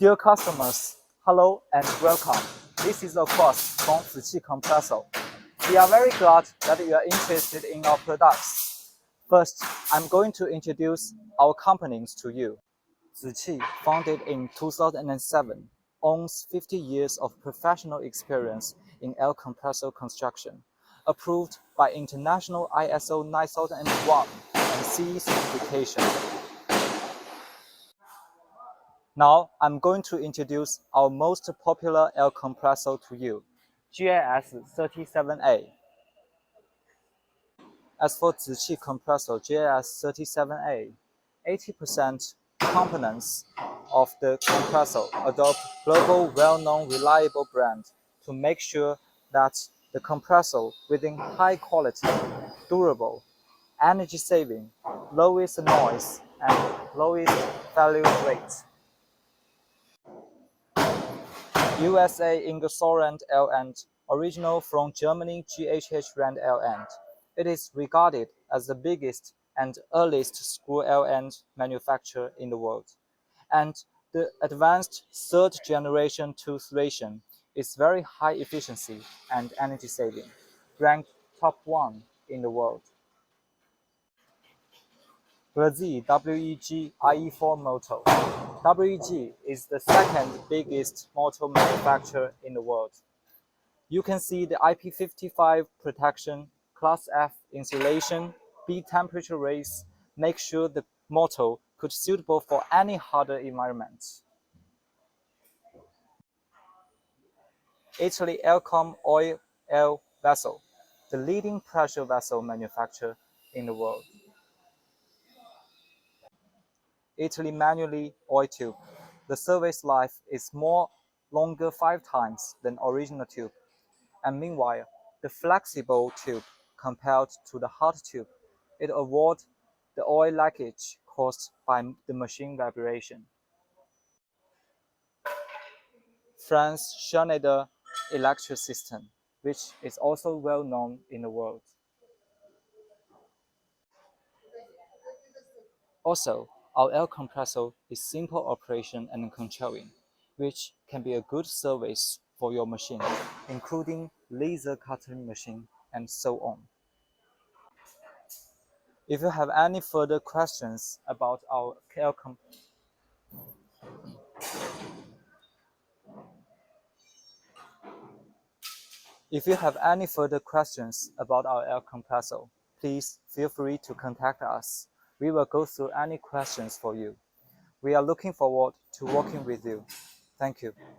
Dear customers, hello and welcome. This is a course from ZIQI Compressor. We are very glad that you are interested in our products. First, I'm going to introduce our companies to you. ZIQI, founded in 2007, owns 50 years of professional experience in air compressor construction, approved by international ISO 9001 and CE certification. Now, I'm going to introduce our most popular air compressor to you, GAS-37A. As for ZIQI Compressor GAS-37A, 80% components of the compressor adopt global well-known reliable brand to make sure that the compressor within high quality, durable, energy saving, lowest noise, and lowest failure rate. USA Ingersoll-Rand L&, original from Germany GHH Rand L&. It is regarded as the biggest and earliest screw L&, manufacturer in the world. And the advanced third generation tooth ration is very high efficiency and energy saving, ranked top 1 in the world. Brazil WEG IE4 motor. WEG is the second biggest motor manufacturer in the world. You can see the IP55 protection, Class F insulation, B temperature raise, make sure the motor could suitable for any harder environment. Italy Elcom Oil vessel, the leading pressure vessel manufacturer in the world. Italy manually oil tube. The service life is longer 5 times than original tube. And meanwhile, the flexible tube compared to the hard tube, it avoids the oil leakage caused by the machine vibration. France Schneider electric system, which is also well known in the world. Also, our air compressor is simple operation and controlling, which can be a good service for your machine, including laser cutting machine and so on. If you have any further questions about our air compressor, please feel free to contact us. We will go through any questions for you. We are looking forward to working with you. Thank you.